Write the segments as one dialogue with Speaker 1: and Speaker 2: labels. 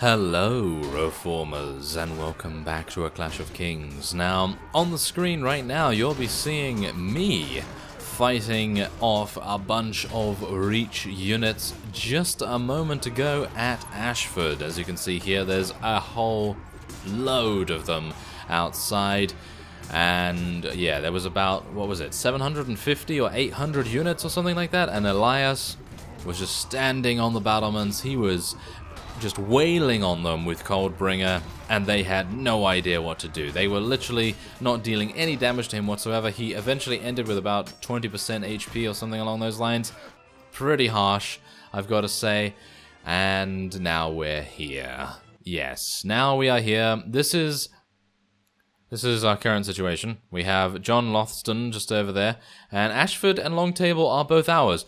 Speaker 1: Hello, Reformers, and welcome back to A Clash of Kings. Now, on the screen right now, you'll be seeing me fighting off a bunch of Reach units just a moment ago at Ashford. As you can see here, there's a whole load of them outside. And yeah, there was about, what was it, 750 or 800 units or something like that, and Elias was just standing on the battlements. He was just wailing on them with Coldbringer, and they had no idea what to do. They were literally not dealing any damage to him whatsoever. He eventually ended with about 20% HP or something along those lines. Pretty harsh, I've got to say. And now we're here. Yes, now we are here. This is our current situation. We have John Lothston just over there, and Ashford and Longtable are both ours.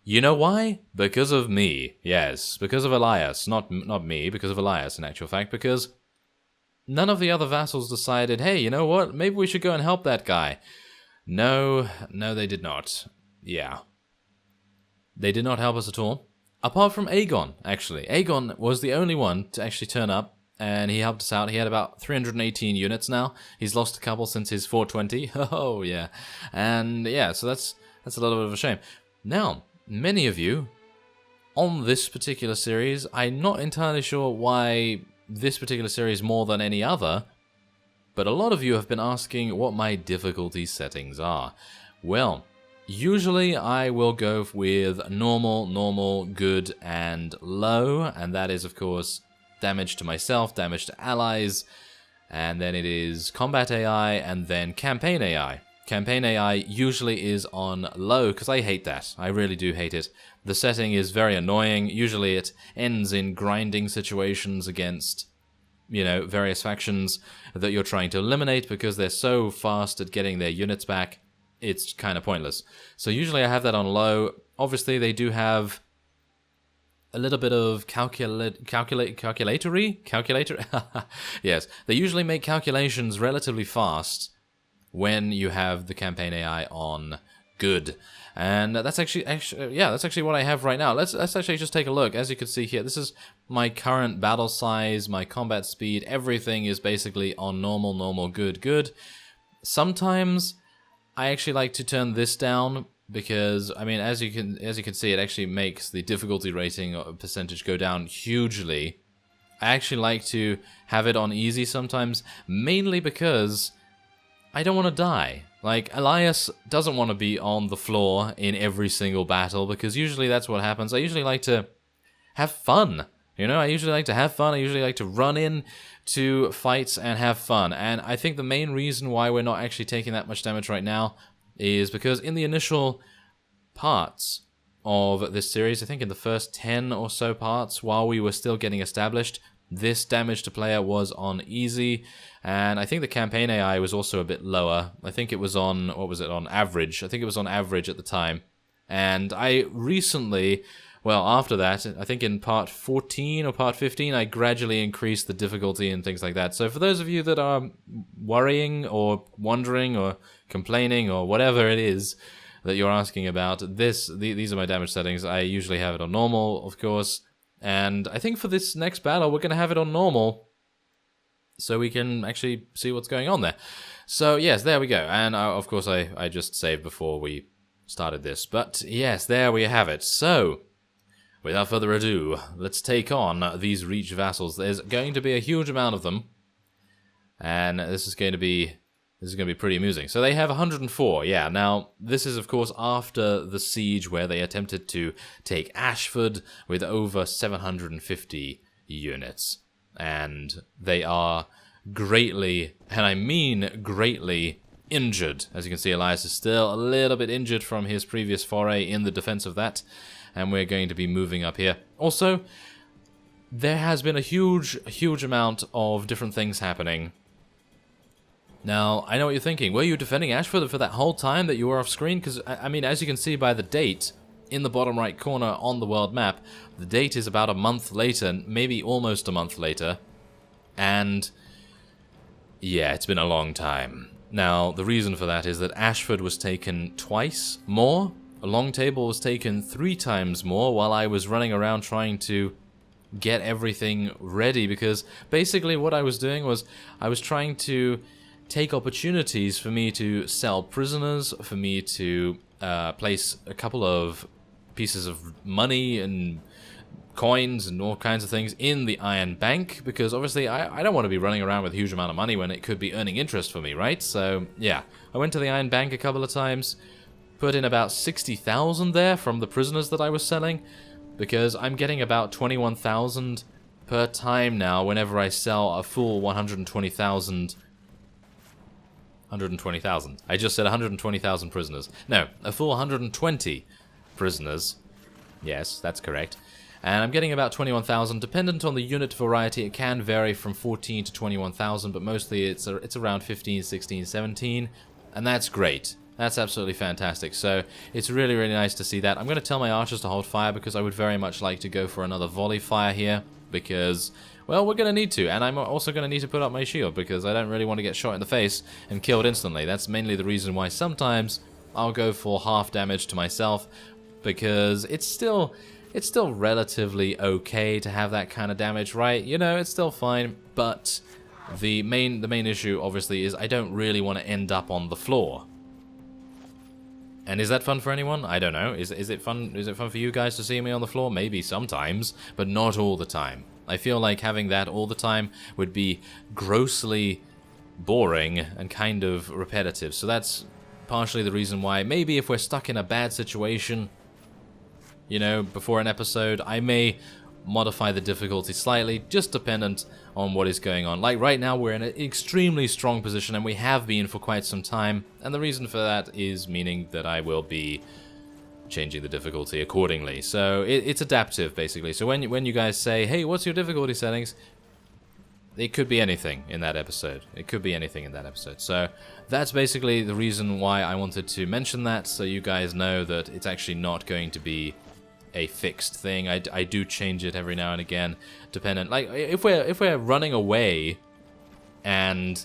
Speaker 1: You know why? Because of me. Yes, because of Elias. Not me, because of Elias in actual fact, because none of the other vassals decided, hey, you know what? Maybe we should go and help that guy. No, they did not. Yeah. They did not help us at all. Apart from Aegon, actually. Aegon was the only one to actually turn up, and he helped us out. He had about 318 units now. He's lost a couple since his 420. Oh, yeah. And yeah, so that's a little bit of a shame. Now, many of you on this particular series, I'm not entirely sure why this particular series more than any other, but a lot of you have been asking what my difficulty settings are. Well, usually I will go with normal, good, and low, and that is of course damage to myself, damage to allies, and then it is combat AI, and then campaign AI. Campaign AI usually is on low, because I hate that. I really do hate it. The setting is very annoying. Usually it ends in grinding situations against, you know, various factions that you're trying to eliminate because they're so fast at getting their units back. It's kind of pointless. So usually I have that on low. Obviously they do have a little bit of calculator. Yes, they usually make calculations relatively fast when you have the campaign AI on good. And that's actually what I have right now. Let's actually just take a look. As you can see here, this is my current battle size, my combat speed, everything is basically on normal, good. Sometimes I actually like to turn this down because, I mean, as you can see, it actually makes the difficulty rating percentage go down hugely. I actually like to have it on easy sometimes, mainly because I don't want to die. Like, Elias doesn't want to be on the floor in every single battle, because usually that's what happens. I usually like to have fun. You know, I usually like to have fun. I usually like to run in to fights and have fun. And I think the main reason why we're not actually taking that much damage right now is because in the initial parts of this series, I think in the first 10 or so parts, while we were still getting established, this damage to player was on easy, and I think the campaign AI was also a bit lower. I think it was on, what was it, on average? I think it was on average at the time. And I recently, well, after that, I think in part 14 or part 15, I gradually increased the difficulty and things like that. So for those of you that are worrying or wondering or complaining or whatever it is that you're asking about, these are my damage settings. I usually have it on normal, of course. And I think for this next battle, we're going to have it on normal, so we can actually see what's going on there. So yes, there we go. And of course, I just saved before we started this. But yes, there we have it. So, without further ado, let's take on these Reach vassals. There's going to be a huge amount of them, and this is going to be pretty amusing. So they have 104, yeah. Now, this is, of course, after the siege where they attempted to take Ashford with over 750 units. And they are greatly, and I mean greatly, injured. As you can see, Elias is still a little bit injured from his previous foray in the defense of that. And we're going to be moving up here. Also, there has been a huge amount of different things happening. Now, I know what you're thinking. Were you defending Ashford for that whole time that you were off screen? Because, I mean, as you can see by the date in the bottom right corner on the world map, the date is about a month later, maybe almost a month later. And, yeah, it's been a long time. Now, the reason for that is that Ashford was taken twice more. A long table was taken 3 times more while I was running around trying to get everything ready, because basically what I was doing was I was trying to take opportunities for me to sell prisoners, for me to place a couple of pieces of money and coins and all kinds of things in the Iron Bank, because obviously I don't want to be running around with a huge amount of money when it could be earning interest for me, right? So yeah, I went to the Iron Bank a couple of times, put in about 60,000 there from the prisoners that I was selling, because I'm getting about 21,000 per time now whenever I sell a full 120,000. 120,000. I just said 120,000 prisoners. No, a full 120 prisoners. Yes, that's correct. And I'm getting about 21,000, dependent on the unit variety. It can vary from 14 to 21,000, but mostly it's around 15, 16, 17, and that's great. That's absolutely fantastic. So it's really, really nice to see that. I'm going to tell my archers to hold fire, because I would very much like to go for another volley fire here, because, well, we're going to need to. And I'm also going to need to put up my shield, because I don't really want to get shot in the face and killed instantly. That's mainly the reason why sometimes I'll go for half damage to myself, because it's still relatively okay to have that kind of damage, right? You know, it's still fine, but the main issue, obviously, is I don't really want to end up on the floor. And is that fun for anyone? I don't know. Is it fun? Is it fun for you guys to see me on the floor? Maybe sometimes, but not all the time. I feel like having that all the time would be grossly boring and kind of repetitive. So that's partially the reason why maybe if we're stuck in a bad situation, you know, before an episode, I may modify the difficulty slightly, just dependent on what is going on. Like right now, we're in an extremely strong position, and we have been for quite some time, and the reason for that is meaning that I will be changing the difficulty accordingly. So it's adaptive, basically. So when you guys say, hey, what's your difficulty settings? It could be anything in that episode. It could be anything in that episode. So that's basically the reason why I wanted to mention that, so you guys know that it's actually not going to be a fixed thing. I do change it every now and again, dependent. Like if we're running away, and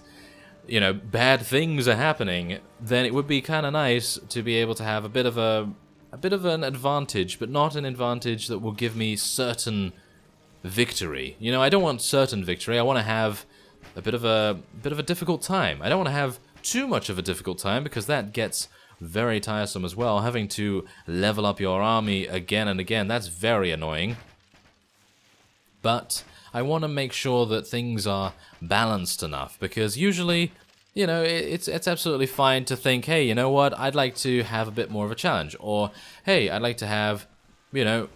Speaker 1: you know bad things are happening, then it would be kind of nice to be able to have a bit of an advantage, but not an advantage that will give me certain victory. You know, I don't want certain victory. I want to have a bit of a difficult time. I don't want to have too much of a difficult time, because that gets very tiresome as well. Having to level up your army again and again, that's very annoying. But I want to make sure that things are balanced enough, because usually, you know, it's absolutely fine to think, hey, you know what, I'd like to have a bit more of a challenge, or hey, I'd like to have, you know,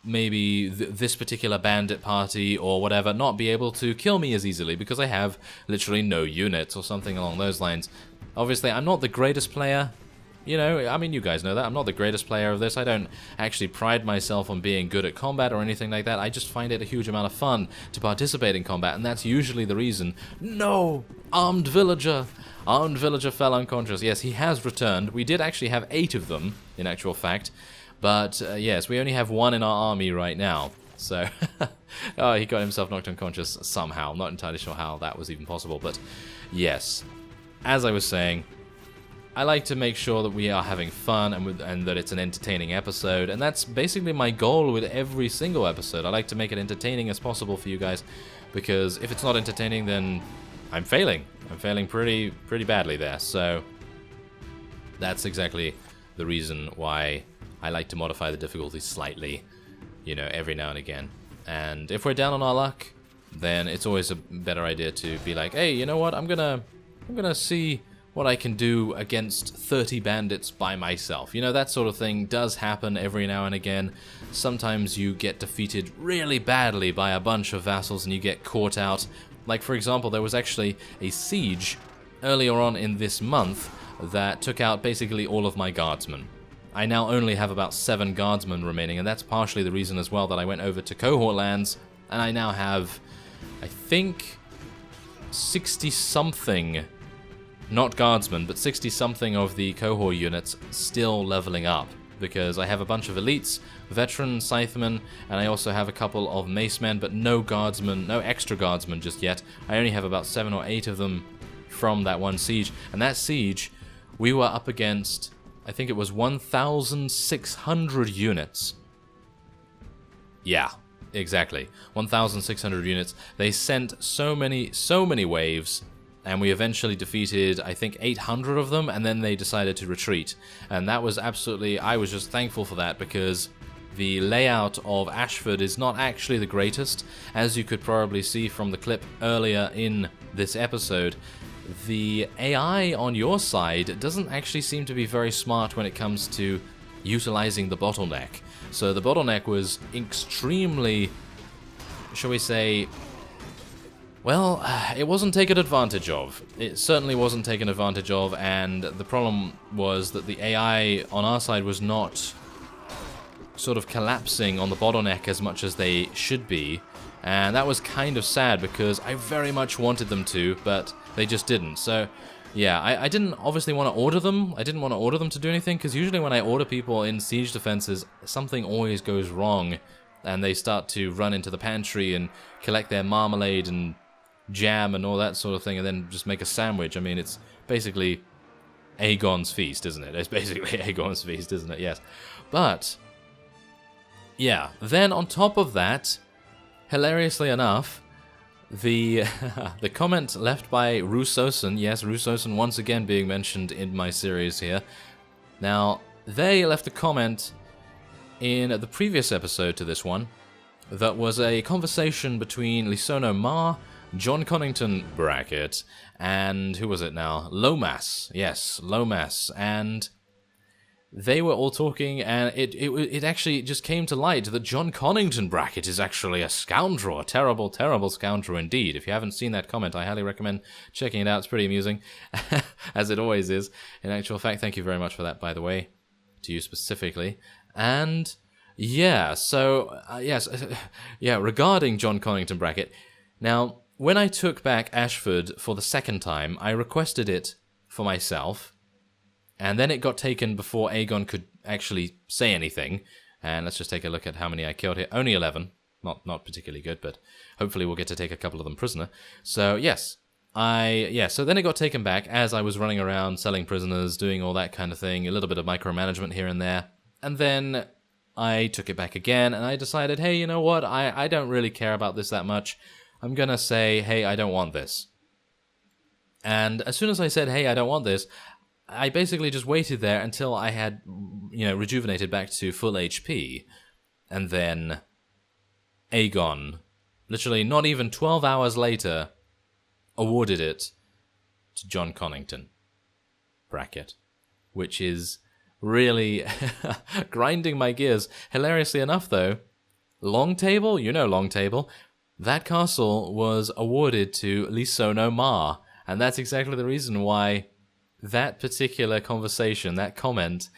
Speaker 1: maybe this particular bandit party or whatever not be able to kill me as easily because I have literally no units or something along those lines. Obviously, I'm not the greatest player. You know, I mean, you guys know that. I'm not the greatest player of this. I don't actually pride myself on being good at combat or anything like that. I just find it a huge amount of fun to participate in combat, and that's usually the reason. No! Armed villager! Armed villager fell unconscious. Yes, he has returned. We did actually have 8 of them, in actual fact. But, yes, we only have 1 in our army right now. So, oh, he got himself knocked unconscious somehow. I'm not entirely sure how that was even possible, but yes. As I was saying, I like to make sure that we are having fun and that it's an entertaining episode, and that's basically my goal with every single episode. I like to make it entertaining as possible for you guys, because if it's not entertaining, then I'm failing. I'm failing pretty badly there, so that's exactly the reason why I like to modify the difficulty slightly, you know, every now and again. And if we're down on our luck, then it's always a better idea to be like, hey, you know what, I'm gonna see what I can do against 30 bandits by myself. You know, that sort of thing does happen every now and again. Sometimes you get defeated really badly by a bunch of vassals and you get caught out. Like, for example, there was actually a siege earlier on in this month that took out basically all of my guardsmen. I now only have about 7 guardsmen remaining, and that's partially the reason as well that I went over to cohort lands, and I now have, I think, 60-something, not guardsmen, but 60-something of the cohort units still leveling up, because I have a bunch of elites, veteran scythemen, and I also have a couple of macemen, but no guardsmen, no extra guardsmen just yet. I only have about 7 or 8 of them from that one siege, and that siege, we were up against, I think it was 1,600 units. Yeah, Exactly. 1,600 units. They sent so many waves, and we eventually defeated, I think, 800 of them, and then they decided to retreat. And that was absolutely... I was just thankful for that, because the layout of Ashford is not actually the greatest. As you could probably see from the clip earlier in this episode, the AI on your side doesn't actually seem to be very smart when it comes to utilizing the bottleneck. So the bottleneck was extremely, shall we say, well, it wasn't taken advantage of. It certainly wasn't taken advantage of, and the problem was that the AI on our side was not sort of collapsing on the bottleneck as much as they should be, and that was kind of sad because I very much wanted them to, but they just didn't. So yeah, I didn't obviously want to order them. I didn't want to order them to do anything, because usually when I order people in siege defenses, something always goes wrong, and they start to run into the pantry and collect their marmalade and jam and all that sort of thing, and then just make a sandwich. I mean, it's basically Aegon's feast, isn't it? It's basically Aegon's feast, isn't it? Yes. But yeah, then on top of that, hilariously enough, the the comment left by Roussosen, yes, Roussosen once again being mentioned in my series here. Now, they left a comment in the previous episode to this one that was a conversation between Lysono Ma, John Connington bracket, and who was it now? Lomas, yes, Lomas, and they were all talking, and it actually just came to light that John Connington bracket is actually a scoundrel, a terrible, terrible scoundrel indeed. If you haven't seen that comment, I highly recommend checking it out. It's pretty amusing, as it always is. In actual fact, thank you very much for that, by the way, to you specifically. And yeah, so yes, yeah, regarding John Connington bracket. Now, when I took back Ashford for the second time, I requested it for myself. And then it got taken before Aegon could actually say anything. And let's just take a look at how many I killed here. Only 11. Not particularly good, but hopefully we'll get to take a couple of them prisoner. So, yes. So then it got taken back as I was running around selling prisoners, doing all that kind of thing. A little bit of micromanagement here and there. And then I took it back again, and I decided, hey, you know what? I don't really care about this that much. I'm gonna say, hey, I don't want this. And as soon as I said, hey, I don't want this, I basically just waited there until I had, rejuvenated back to full HP. And then Aegon, literally not even 12 hours later, awarded it to John Connington. Bracket. Which is really grinding my gears. Hilariously enough, though, Long Table, Long Table, that castle was awarded to Lysono Ma. And that's exactly the reason why that particular conversation, that comment,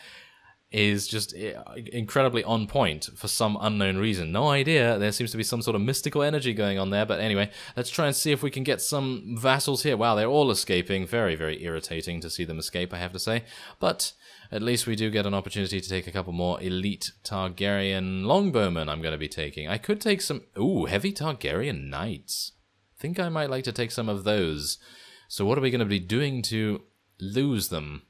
Speaker 1: is just incredibly on point for some unknown reason. No idea. There seems to be some sort of mystical energy going on there. But anyway, let's try and see if we can get some vassals here. Wow, they're all escaping. Very, very irritating to see them escape, I have to say. But at least we do get an opportunity to take a couple more elite Targaryen longbowmen I'm going to be taking. I could take some... Ooh, heavy Targaryen knights. I think I might like to take some of those. So what are we going to be doing to lose them?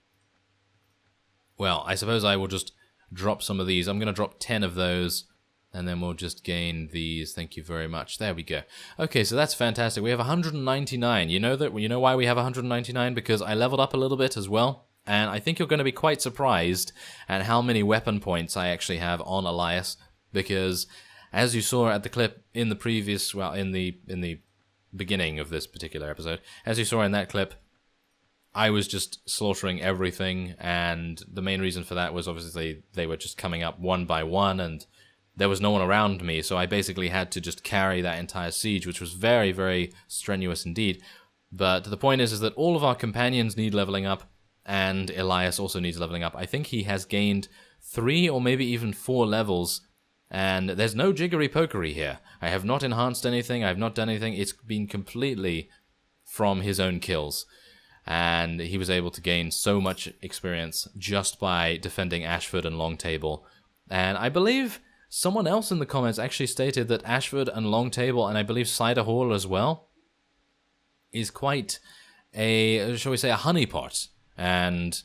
Speaker 1: Well, I suppose I will just drop some of these. I'm going to drop 10 of those, and then we'll just gain these. Thank you very much. There we go. Okay, so that's fantastic. We have 199. You know why we have 199? Because I leveled up a little bit as well, and I think you're going to be quite surprised at how many weapon points I actually have on Elias, because as you saw at the clip in the previous, well, in the beginning of this particular episode, as you saw in that clip, I was just slaughtering everything, and the main reason for that was obviously they were just coming up one by one, and there was no one around me, so I basically had to just carry that entire siege, which was very, very strenuous indeed. But the point is that all of our companions need leveling up, and Elias also needs leveling up. I think he has gained 3 or maybe even 4 levels, and there's no jiggery-pokery here. I have not enhanced anything, I have not done anything, it's been completely from his own kills. And he was able to gain so much experience just by defending Ashford and Long Table. And I believe someone else in the comments actually stated that Ashford and Long Table, and I believe Cider Hall as well, is quite a, shall we say, a honeypot. And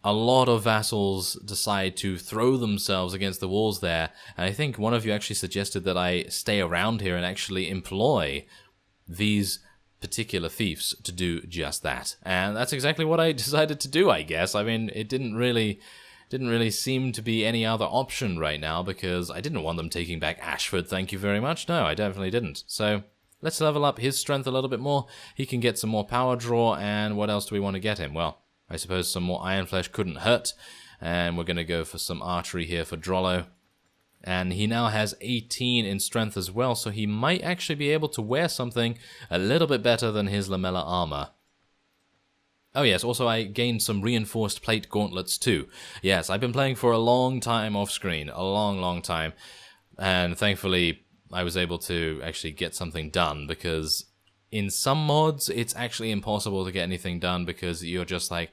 Speaker 1: a lot of vassals decide to throw themselves against the walls there. And I think one of you actually suggested that I stay around here and actually employ these particular fiefs to do just that. And that's exactly what I decided to do, I guess. I mean, it didn't really seem to be any other option right now, because I didn't want them taking back Ashford, thank you very much. No, I definitely didn't. So let's level up his strength a little bit more. He can get some more power draw, and what else do we want to get him? Well, I suppose some more Iron Flesh couldn't hurt, and we're going to go for some archery here for Drollo. And he now has 18 in strength as well, so he might actually be able to wear something a little bit better than his lamella armor. Oh yes, also I gained some reinforced plate gauntlets too. Yes, I've been playing for a long time off screen, a long time, and thankfully I was able to actually get something done, because in some mods it's actually impossible to get anything done, because you're just like,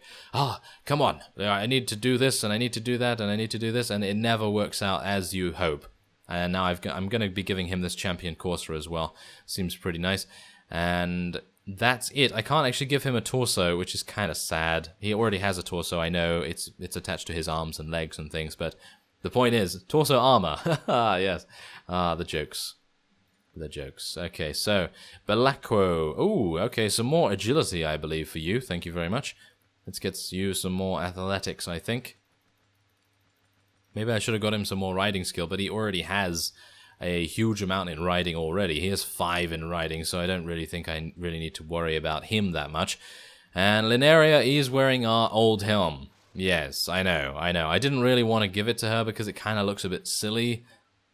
Speaker 1: come on, I need to do this, and I need to do that, and I need to do this, and it never works out as you hope. And now I'm going to be giving him this champion courser as well. Seems pretty nice. And that's it. I can't actually give him a torso, which is kind of sad. He already has a torso, I know. It's attached to his arms and legs and things, but the point is, torso armor. Yes. The jokes. The jokes. Okay, so, Belacquo. Ooh, okay, some more agility, I believe, for you. Thank you very much. Let's get you some more athletics, I think. Maybe I should have got him some more riding skill, but he already has a huge amount in riding already. He has 5 in riding, so I don't really think I really need to worry about him that much. And Lineria is wearing our old helm. Yes, I know. I didn't really want to give it to her because it kind of looks a bit silly,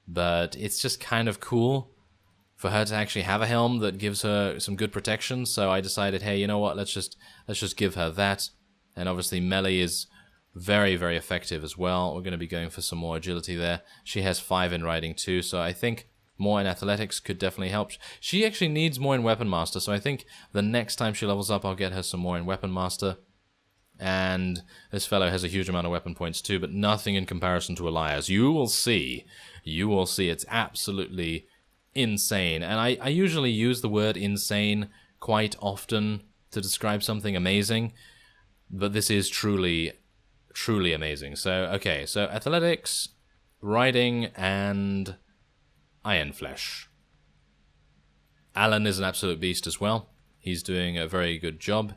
Speaker 1: but it's just kind of cool for her to actually have a helm that gives her some good protection. So I decided, hey, you know what? Let's just give her that. And obviously melee is very, very effective as well. We're going to be going for some more agility there. She has 5 in riding too, so I think more in athletics could definitely help. She actually needs more in Weapon Master, so I think the next time she levels up, I'll get her some more in Weapon Master. And this fellow has a huge amount of weapon points too, but nothing in comparison to Elias. You will see. You will see. It's absolutely insane. And I usually use the word insane quite often to describe something amazing, but this is truly amazing. So, okay, so athletics, riding, and Iron Flesh. Alan is an absolute beast as well. He's doing a very good job.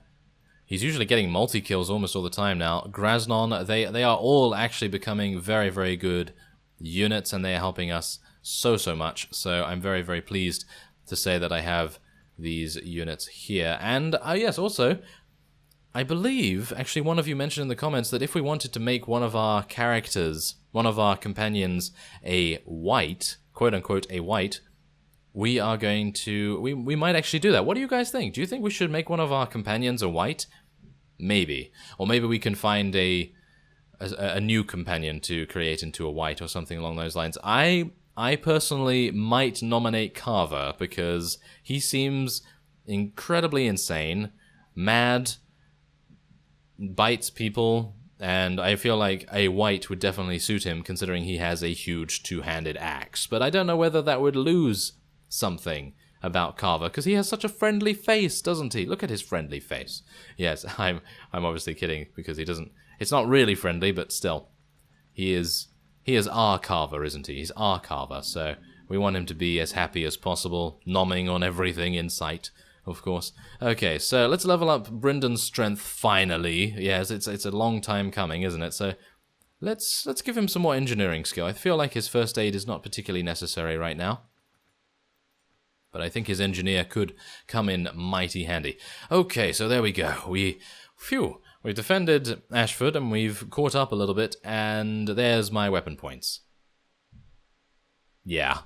Speaker 1: He's usually getting multi-kills almost all the time now. Graznon, they are all actually becoming very, very good units, and they are helping us so much. So I'm very, very pleased to say that I have these units here. And, yes, also, I believe, actually one of you mentioned in the comments that if we wanted to make one of our characters, one of our companions, a white, quote-unquote a white, we are going to, we might actually do that. What do you guys think? Do you think we should make one of our companions a white? Maybe. Or maybe we can find a new companion to create into a white or something along those lines. I personally might nominate Carver, because he seems incredibly insane, mad, bites people, and I feel like a white would definitely suit him, considering he has a huge two-handed axe. But I don't know whether that would lose something about Carver, because he has such a friendly face, doesn't he? Look at his friendly face. Yes, I'm obviously kidding, because he doesn't. It's not really friendly, but still, he is our Carver, isn't he? He's our Carver, so we want him to be as happy as possible, nomming on everything in sight. Of course. Okay, so let's level up Brendan's strength finally. Yes, it's a long time coming, isn't it? So let's give him some more engineering skill. I feel like his first aid is not particularly necessary right now, but I think his engineer could come in mighty handy. Okay, so there we go. We've defended Ashford and we've caught up a little bit, and there's my weapon points. Yeah.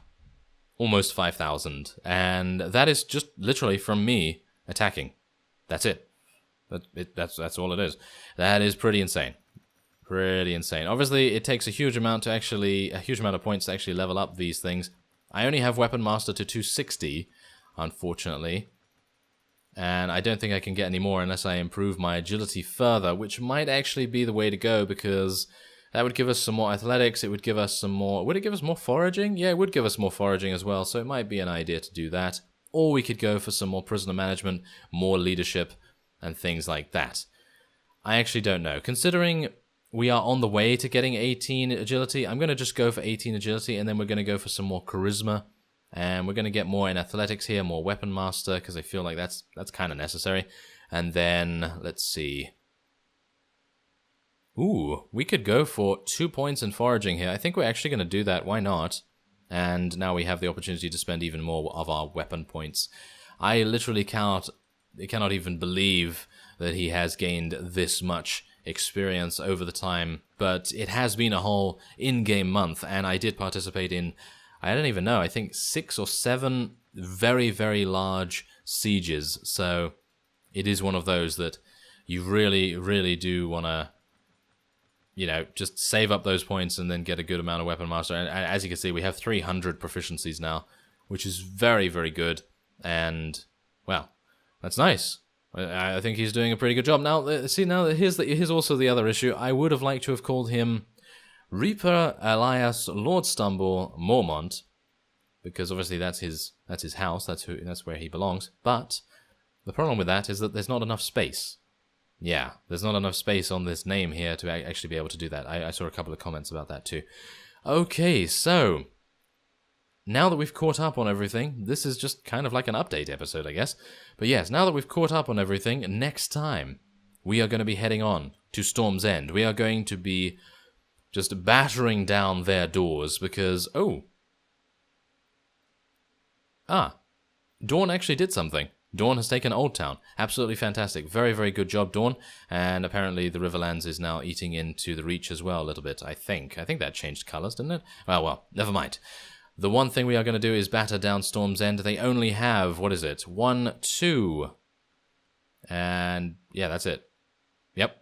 Speaker 1: Almost 5,000, and that is just literally from me attacking. That's it. That's all it is. That is pretty insane. Pretty insane. Obviously, it takes a huge amount of points to actually level up these things. I only have Weapon Master to 260, unfortunately, and I don't think I can get any more unless I improve my agility further, which might actually be the way to go, because that would give us some more athletics, it would give us some more... Would it give us more foraging? Yeah, it would give us more foraging as well, so it might be an idea to do that. Or we could go for some more prisoner management, more leadership, and things like that. I actually don't know. Considering we are on the way to getting 18 agility. I'm going to just go for 18 agility, and then we're going to go for some more charisma. And we're going to get more in athletics here, more weapon master, because I feel like that's kind of necessary. And then, let's see. Ooh, we could go for 2 points in foraging here. I think we're actually going to do that. Why not? And now we have the opportunity to spend even more of our weapon points. I literally cannot even believe that he has gained this much experience over the time. But it has been a whole in-game month, and I did participate in, I don't even know, I think 6 or 7 very, very large sieges. So it is one of those that you really, really do want to, you know, just save up those points and then get a good amount of weapon master. And as you can see, we have 300 proficiencies now, which is very, very good. And, well, that's nice. I think he's doing a pretty good job. Now, see, now here's also the other issue. I would have liked to have called him Reaper Elias Lord Stumble Mormont, because obviously that's his house. That's where he belongs. But the problem with that is that there's not enough space. Yeah, there's not enough space on this name here to actually be able to do that. I saw a couple of comments about that too. Okay, so now that we've caught up on everything, this is just kind of like an update episode, I guess. But yes, now that we've caught up on everything, next time we are going to be heading on to Storm's End. We are going to be just battering down their doors because, Dawn actually did something. Dawn has taken Old Town. Absolutely fantastic. Very, very good job, Dawn. And apparently the Riverlands is now eating into the Reach as well a little bit, I think. I think that changed colors, didn't it? Well, never mind. The one thing we are going to do is batter down Storm's End. They only have, 1, 2. And, yeah, that's it. Yep.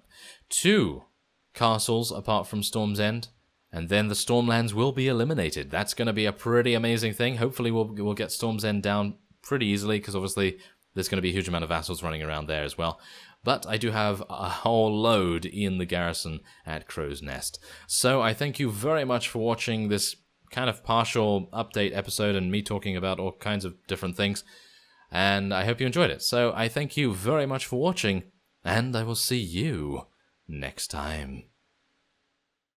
Speaker 1: 2 castles apart from Storm's End. And then the Stormlands will be eliminated. That's going to be a pretty amazing thing. Hopefully we'll get Storm's End down pretty easily, because obviously there's going to be a huge amount of vassals running around there as well. But I do have a whole load in the garrison at Crow's Nest. So I thank you very much for watching this kind of partial update episode and me talking about all kinds of different things. And I hope you enjoyed it. So I thank you very much for watching, and I will see you next time.